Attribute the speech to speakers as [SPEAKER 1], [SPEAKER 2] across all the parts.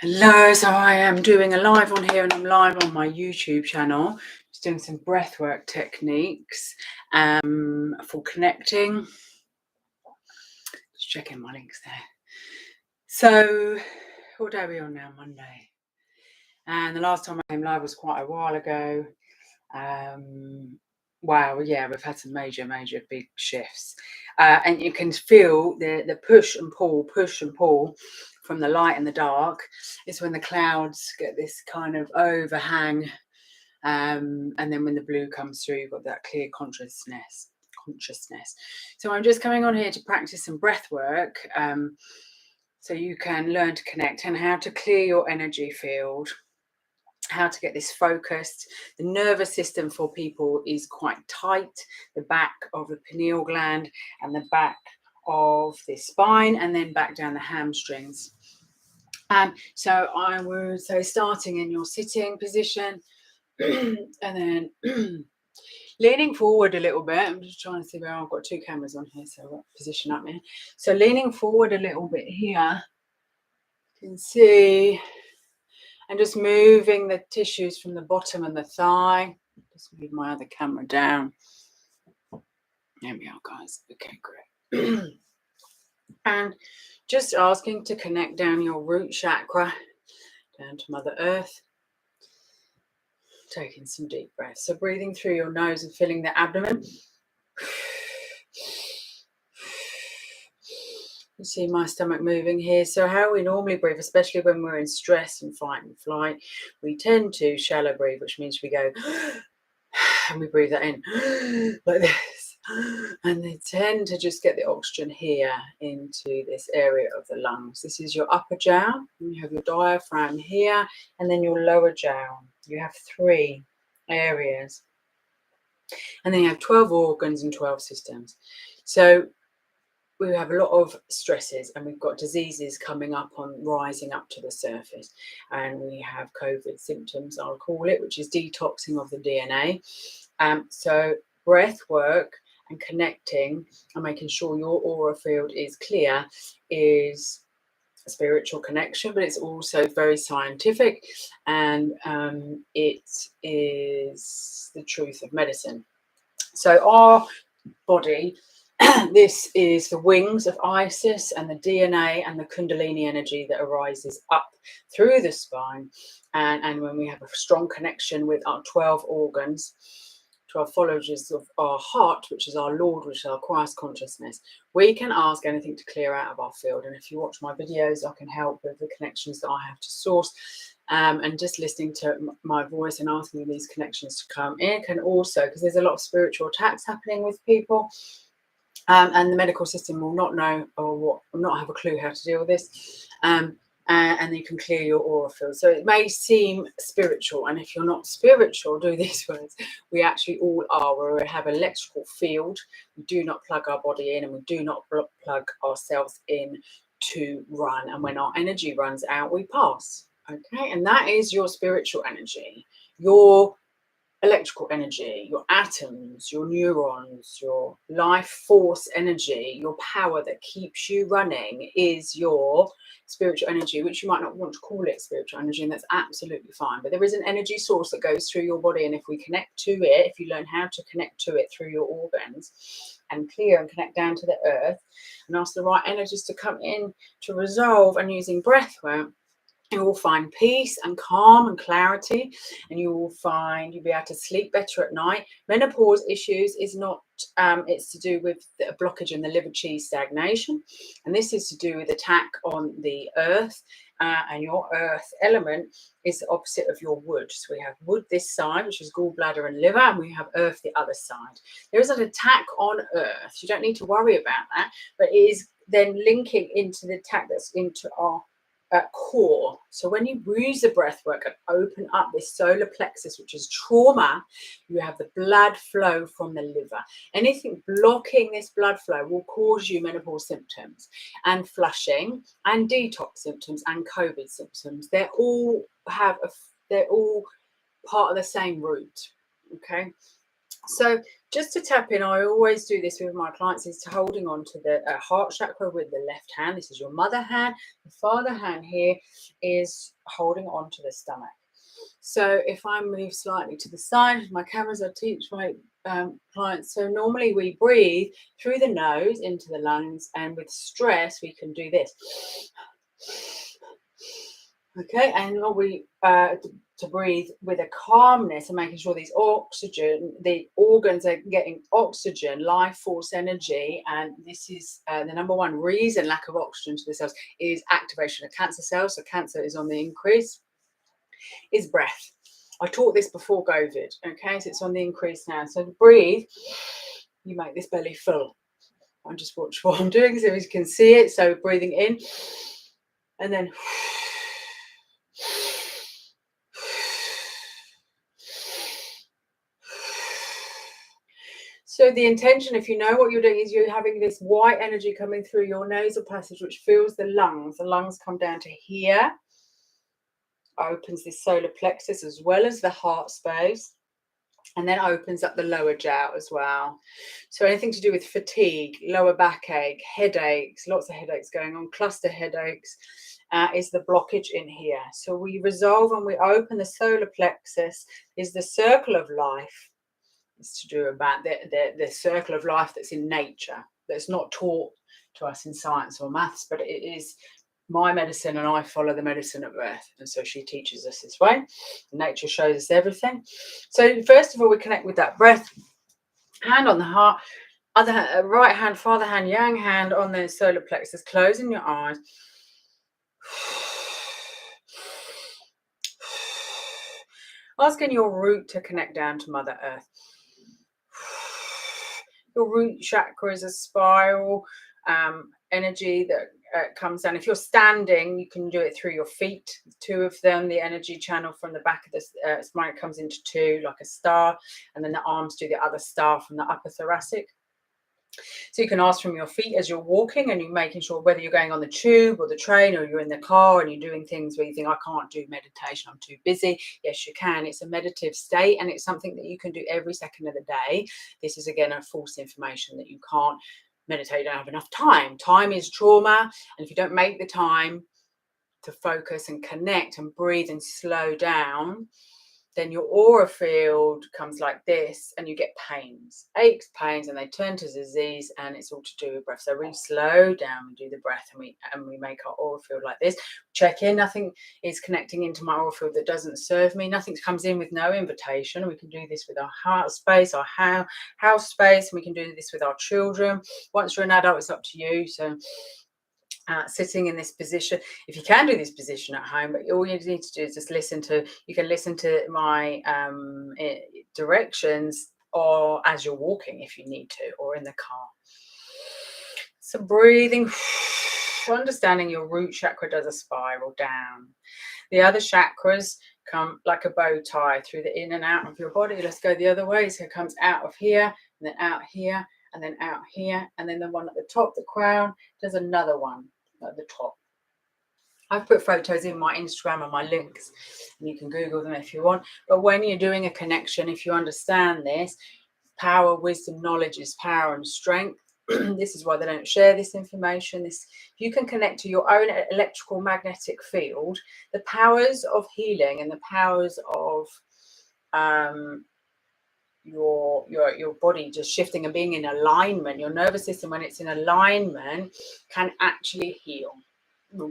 [SPEAKER 1] Hello, so I am doing a live on here and I'm live on my YouTube channel, just doing some breathwork techniques for connecting. Just checking my links there. So, what day are we on now? Monday. And the last time I came live was quite a while ago. Wow, yeah, we've had some major big shifts. And you can feel the push and pull from the light and the dark. It's when the clouds get this kind of overhang, and then when the blue comes through, you've got that clear consciousness. So I'm just coming on here to practice some breath work, so you can learn to connect and how to clear your energy field, how to get this focused. The nervous system for people is quite tight, the back of the pineal gland and the back of the spine, and then back down the hamstrings. So I would say starting in your sitting position and then leaning forward a little bit. I'm just trying to see where I've got two cameras on here, so I've got position up here. So leaning forward a little bit here, you can see, and just moving the tissues from the bottom and the thigh. Just move my other camera down. There we are, guys. Okay, great. And just asking to connect down your root chakra, down to Mother Earth. Taking some deep breaths. So breathing through your nose and filling the abdomen. You see my stomach moving here. So how we normally breathe, especially when we're in stress and fight and flight, we tend to shallow breathe, which means we go and we breathe that in like this, and they tend to just get the oxygen here into this area of the lungs. This is your upper jaw, and you have your diaphragm here, and then your lower jaw. You have 3 areas, and then you have 12 organs and 12 systems. So we have a lot of stresses, and we've got diseases coming up rising up to the surface, and we have COVID symptoms, I'll call it, which is detoxing of the DNA. So breath work and connecting and making sure your aura field is clear is a spiritual connection, but it's also very scientific, and it is the truth of medicine. So our body, this is the wings of Isis and the DNA and the Kundalini energy that arises up through the spine. And when we have a strong connection with our 12 organs, 12 followers of our heart, which is our Lord, which is our Christ consciousness, we can ask anything to clear out of our field. And if you watch my videos, I can help with the connections that I have to source. And just listening to my voice and asking these connections to come in can also, because there's a lot of spiritual attacks happening with people. And the medical system will not know or not have a clue how to deal with this. And you can clear your aura field. So it may seem spiritual, and if you're not spiritual, do these words. We actually all are, where we have an electrical field. We do not plug our body in, and we do not plug ourselves in to run. And when our energy runs out, we pass. Okay, and that is your spiritual energy, your electrical energy, your atoms, your neurons, your life force energy, your power that keeps you running is your spiritual energy, which you might not want to call it spiritual energy, and that's absolutely fine. But there is an energy source that goes through your body, and if we connect to it, if you learn how to connect to it through your organs and clear and connect down to the earth and ask the right energies to come in to resolve, and using breath work, you will find peace and calm and clarity, and you will find you'll be able to sleep better at night. Menopause issues is not, it's to do with the blockage in the liver chi stagnation, and this is to do with attack on the earth, and your earth element is the opposite of your wood. So we have wood this side, which is gallbladder and liver, and we have earth the other side. There is an attack on earth. You don't need to worry about that, but it is then linking into the attack that's into our core. So when you use the breath work and open up this solar plexus, which is trauma, you have the blood flow from the liver. Anything blocking this blood flow will cause you menopause symptoms and flushing and detox symptoms and COVID symptoms. They're all part of the same root. Okay. So just to tap in, I always do this with my clients, is to holding on to the heart chakra with the left hand. This is your mother hand. The father hand here is holding on to the stomach. So if I move slightly to the side, my cameras, I teach my clients. So normally we breathe through the nose into the lungs, and with stress, we can do this. Okay, and we to breathe with a calmness and making sure these oxygen, the organs are getting oxygen, life force energy, and this is the number one reason lack of oxygen to the cells is activation of cancer cells. So cancer is on the increase. Is breath. I taught this before COVID. Okay, so it's on the increase now. So to breathe, you make this belly full. I just watch what I'm doing so you can see it. So breathing in, and then. So the intention, if you know what you're doing, is you're having this white energy coming through your nasal passage, which fills the lungs. The lungs come down to here, opens this solar plexus as well as the heart space, and then opens up the lower jaw as well. So anything to do with fatigue, lower backache, headaches, lots of headaches going on, cluster headaches, is the blockage in here. So we resolve and we open the solar plexus, is the circle of life. It's to do about the circle of life that's in nature, that's not taught to us in science or maths, but it is my medicine, and I follow the medicine of Earth. And so she teaches us this way. Nature shows us everything. So first of all, we connect with that breath, hand on the heart, other right hand, father hand, yang hand on the solar plexus, closing your eyes. Asking your root to connect down to Mother Earth. Your root chakra is a spiral energy that comes down. If you're standing, you can do it through your feet, two of them. The energy channel from the back of the spine comes into two, like a star, and then the arms do the other star from the upper thoracic. So you can ask from your feet as you're walking, and you're making sure whether you're going on the tube or the train or you're in the car and you're doing things where you think, I can't do meditation, I'm too busy. Yes, you can. It's a meditative state, and it's something that you can do every second of the day. This is, again, a false information that you can't meditate, you don't have enough time. Time is trauma, and if you don't make the time to focus and connect and breathe and slow down, then your aura field comes like this, and you get pains, aches, pains, and they turn to disease, and it's all to do with breath. So we slow down, we do the breath, and we make our aura field like this. Check in. Nothing is connecting into my aura field that doesn't serve me. Nothing comes in with no invitation. We can do this with our heart space, our house space, and we can do this with our children. Once you're an adult, it's up to you. So sitting in this position, if you can do this position at home, but all you need to do is just you can listen to my directions, or as you're walking if you need to, or in the car. So breathing, understanding your root chakra does a spiral down. The other chakras come like a bow tie through the in and out of your body. Let's go the other way. So it comes out of here, and then out here, and then out here, and then the one at the top, the crown, does another one at the top. I've put photos in my Instagram and my links, and you can Google them if you want. But when you're doing a connection, if you understand this, power, wisdom, knowledge is power and strength. This is why they don't share this information. If you can connect to your own electrical magnetic field, the powers of healing and the powers of your body just shifting and being in alignment, your nervous system, when it's in alignment, can actually heal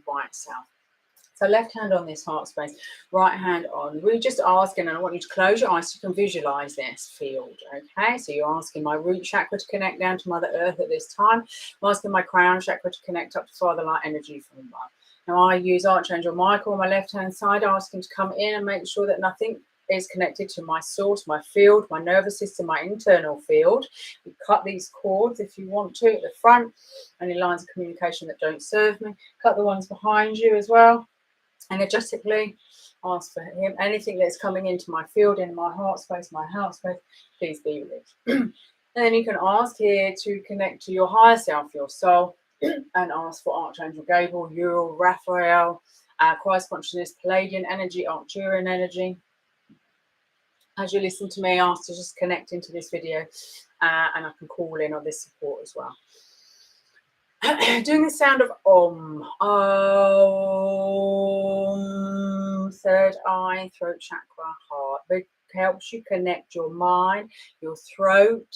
[SPEAKER 1] by itself. So left hand on this heart space, right hand on. We're just asking, and I want you to close your eyes so you can visualize this field. Okay, so you're asking my root chakra to connect down to Mother Earth at this time. I'm asking my crown chakra to connect up to Father Light energy from above. Now I use Archangel Michael on my left hand side, asking to come in and make sure that nothing is connected to my source, my field, my nervous system, my internal field. You cut these cords if you want to at the front, any lines of communication that don't serve me. Cut the ones behind you as well. Energetically, ask for him. Anything that's coming into my field, in my heart space, my house space, please be released. And then you can ask here to connect to your higher self, your soul, and ask for Archangel Gabriel, Uriel, Raphael, Christ consciousness, Palladian energy, Arcturian energy. as you listen to me, ask to just connect into this video, and I can call in on this support as well. Doing the sound of Om. Om. Third eye, throat chakra, heart. It helps you connect your mind, your throat,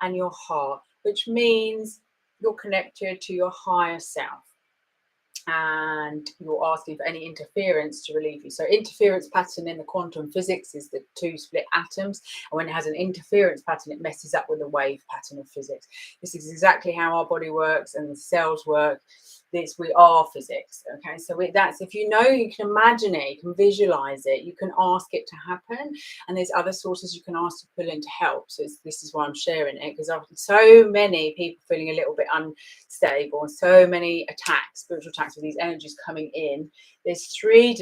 [SPEAKER 1] and your heart, which means you're connected to your higher self. And you're asking for any interference to relieve you. So interference pattern in the quantum physics is the two split atoms, and when it has an interference pattern, it messes up with the wave pattern of physics. This is exactly how our body works and the cells work. We are physics. Okay, so that's, if you know, you can imagine it, you can visualize it, you can ask it to happen, and there's other sources you can ask to pull in to help. So this is why I'm sharing it, because I've so many people feeling a little bit unstable, and so many attacks, spiritual attacks, with these energies coming in. There's three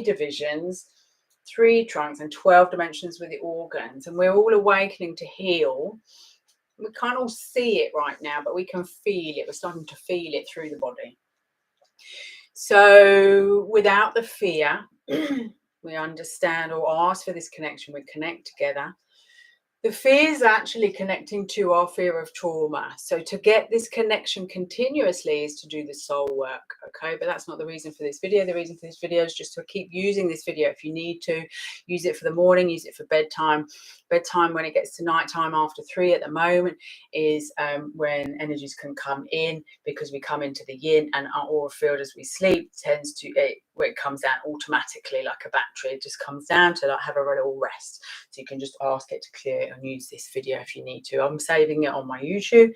[SPEAKER 1] divisions, 3 trunks, and 12 dimensions with the organs, and we're all awakening to heal. We can't all see it right now, but we can feel it. We're starting to feel it through the body. So without the fear, we understand or ask for this connection. We connect together. The fear is actually connecting to our fear of trauma. So to get this connection continuously is to do the soul work, okay? But that's not the reason for this video. The reason for this video is just to keep using this video. If you need to, use it for the morning, use it for bedtime. Bedtime, when it gets to nighttime after 3 at the moment, is when energies can come in, because we come into the yin, and our aura field as we sleep tends to, where it comes down automatically like a battery. It just comes down to like have a little rest. So you can just ask it to clear it and use this video if you need to. I'm saving it on my YouTube.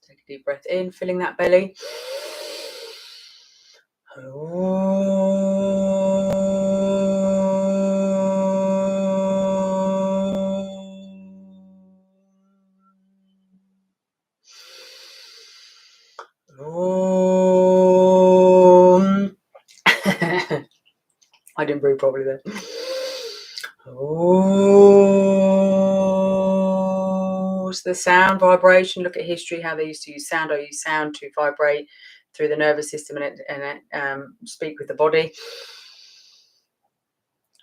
[SPEAKER 1] Take a deep breath in, filling that belly. I didn't breathe properly then. Oh, so the sound vibration. Look at history, how they used to use sound. I use sound to vibrate through the nervous system and speak with the body.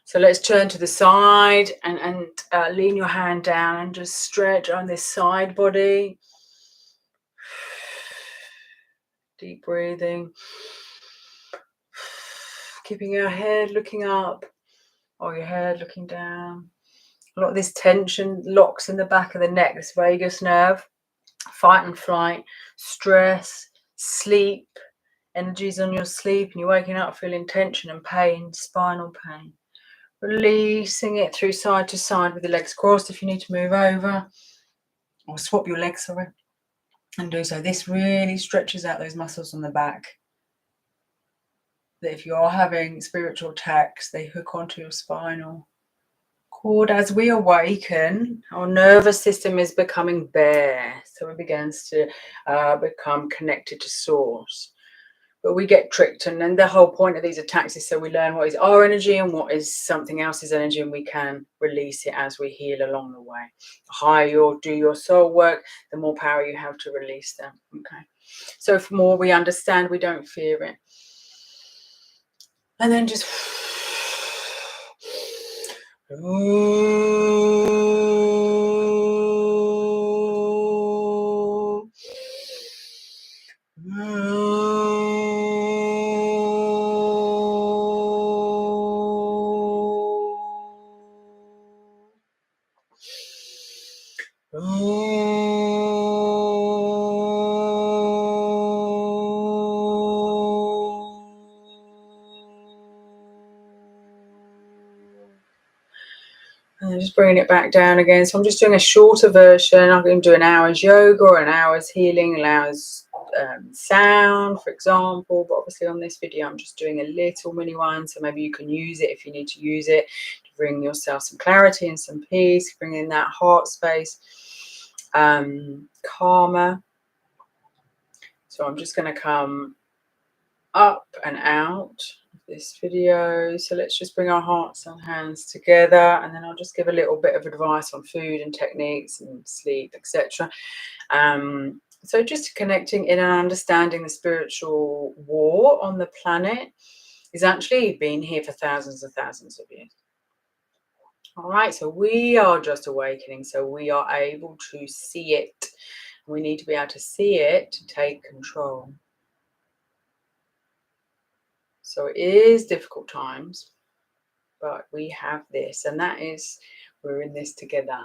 [SPEAKER 1] So let's turn to the side and lean your hand down and just stretch on this side body. Deep breathing. Keeping your head looking up, or your head looking down. A lot of this tension locks in the back of the neck, this vagus nerve. Fight and flight, stress, sleep, energies on your sleep, and you're waking up feeling tension and pain, spinal pain. Releasing it through side to side with the legs crossed. If you need to move over or swap your legs, sorry, and do so. This really stretches out those muscles on the back. That if you are having spiritual attacks, they hook onto your spinal cord. As we awaken, our nervous system is becoming bare, so it begins to become connected to source. But we get tricked, and then the whole point of these attacks is so we learn what is our energy and what is something else's energy, and we can release it as we heal along the way. The higher you do your soul work, the more power you have to release them. Okay, so the more we understand, we don't fear it. And then just and just bringing it back down again. So I'm just doing a shorter version. I can do an hour's yoga or an hour's healing, an hour's sound, for example. But obviously on this video, I'm just doing a little mini one. So maybe you can use it if you need to use it to bring yourself some clarity and some peace, bring in that heart space, calmer. So I'm just going to come up and out. this video. So let's just bring our hearts and hands together, and then I'll just give a little bit of advice on food and techniques and sleep, etc. So just connecting in and understanding the spiritual war on the planet is actually been here for thousands and thousands of years. All right, so we are just awakening, so we are able to see it. We need to be able to see it to take control. So it is difficult times, but we have this, and that is, we're in this together.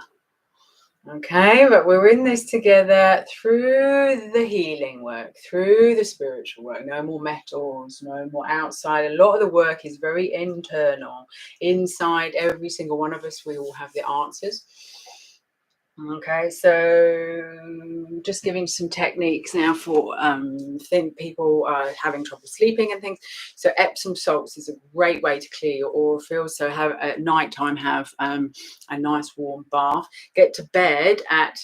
[SPEAKER 1] Okay, but we're in this together through the healing work, through the spiritual work. No more metals, no more outside. A lot of the work is very internal. Inside every single one of us, we all have the answers. Okay, so just giving some techniques now for think people are having trouble sleeping and things. So Epsom salts is a great way to clear your aura field. So have at night time, have a nice warm bath. Get to bed at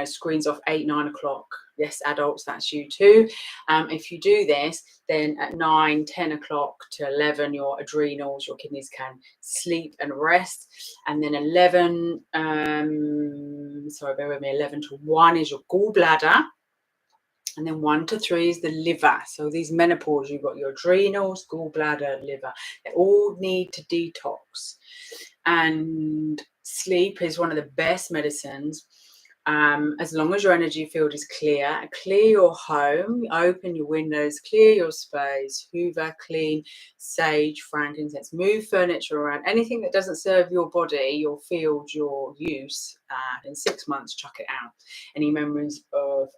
[SPEAKER 1] screens off 8-9 o'clock. Yes, adults, that's you too. If you do this, then at 9-10 o'clock to 11, your adrenals, your kidneys can sleep and rest. And then 11 to 1 is your gallbladder. And then 1 to 3 is the liver. So these menopause, you've got your adrenals, gallbladder, liver. They all need to detox. And sleep is one of the best medicines. As long as your energy field is clear your home, open your windows, clear your space, hoover, clean, sage, frankincense, move furniture around, anything that doesn't serve your body, your field, your use, in 6 months, chuck it out. Any memories of,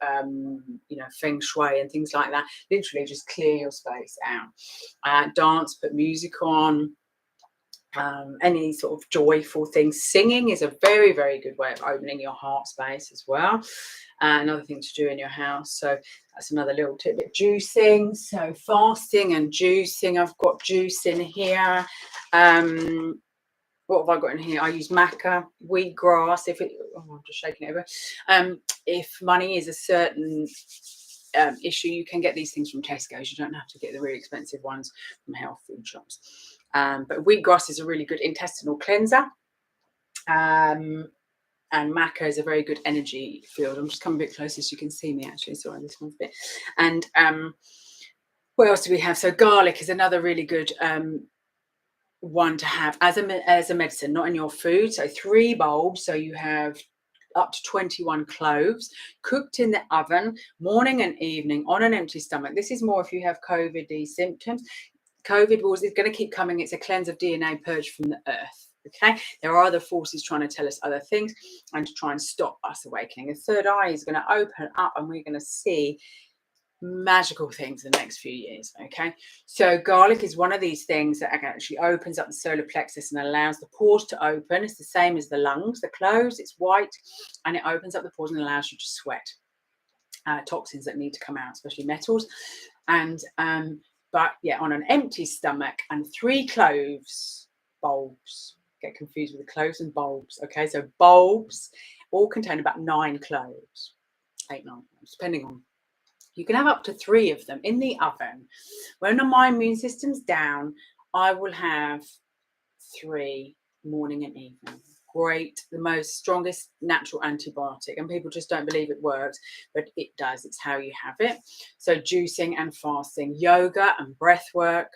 [SPEAKER 1] feng shui and things like that, literally just clear your space out. Dance, put music on. Any sort of joyful things. Singing is a very, very good way of opening your heart space as well. Another thing to do in your house. So that's another little tidbit. Juicing. So fasting and juicing. I've got juice in here. What have I got in here? I use maca, wheatgrass. I'm just shaking it over. If money is a certain issue, you can get these things from Tesco's. You don't have to get the really expensive ones from health food shops. But wheatgrass is a really good intestinal cleanser. And maca is a very good energy field. I'm just coming a bit closer so you can see me actually. Sorry, this one's a bit. And what else do we have? So garlic is another really good one to have as a medicine, not in your food. So 3 bulbs. So you have up to 21 cloves cooked in the oven morning and evening on an empty stomach. This is more if you have COVID symptoms. COVID is going to keep coming. It's a cleanse of DNA purge from the earth. Okay, there are other forces trying to tell us other things and to try and stop us awakening. The third eye is going to open up and we're going to see magical things in the next few years. Okay, so garlic is one of these things that actually opens up the solar plexus and allows the pores to open. It's the same as the lungs, the close, it's white, and it opens up the pores and allows you to sweat toxins that need to come out, especially metals. And but yeah, on an empty stomach, and 3 cloves bulbs. Get confused with the cloves and bulbs. Okay, so bulbs all contain about 9 cloves, 8, 9, depending on. You can have up to 3 of them in the oven. When my immune system's down, I will have 3 morning and evening. Great, the most strongest natural antibiotic, and people just don't believe it works, but it does. It's how you have it. So juicing and fasting, yoga and breath work.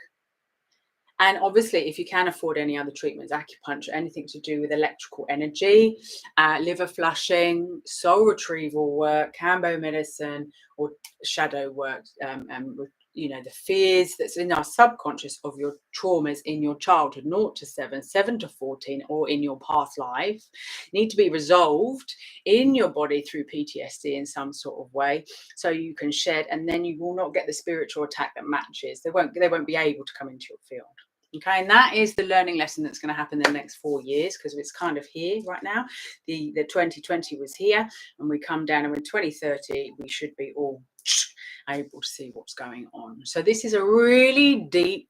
[SPEAKER 1] And obviously, if you can afford any other treatments, acupuncture, anything to do with electrical energy, liver flushing, soul retrieval work, Kambo medicine, or shadow work, the fears that's in our subconscious of your traumas in your childhood, 0 to 7, 7 to 14, or in your past life, need to be resolved in your body through PTSD in some sort of way, so you can shed, and then you will not get the spiritual attack that matches. They won't be able to come into your field. Okay, and that is the learning lesson that's going to happen in the next 4 years, because it's kind of here right now. The 2020 was here, and we come down, and in 2030 we should be all able to see what's going on. So this is a really deep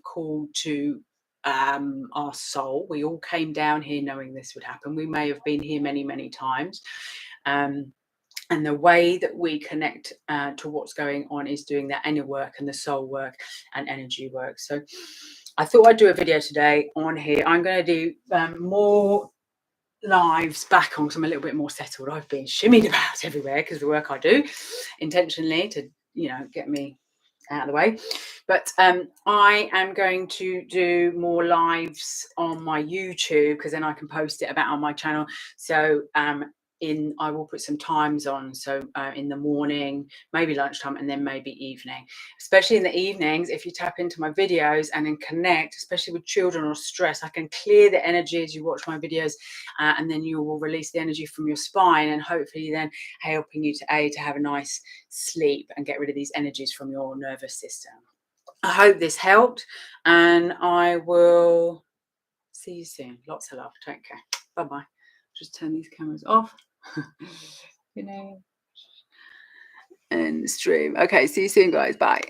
[SPEAKER 1] call to our soul. We all came down here knowing this would happen. We may have been here many times. And the way that we connect to what's going on is doing that inner work and the soul work and energy work. So I thought I'd do a video today on here. I'm going to do more lives back on because I'm a little bit more settled. I've been shimmied about everywhere because of the work I do intentionally to, get me out of the way. But I am going to do more lives on my YouTube because then I can post it about on my channel. So I will put some times on, so in the morning, maybe lunchtime, and then maybe evening. Especially in the evenings, if you tap into my videos and then connect, especially with children or stress, I can clear the energy as you watch my videos, and then you will release the energy from your spine, and hopefully then helping you to have a nice sleep and get rid of these energies from your nervous system. I hope this helped, and I will see you soon. Lots of love. Take care. Bye-bye. Just turn these cameras off. And stream. Okay, see you soon, guys. Bye.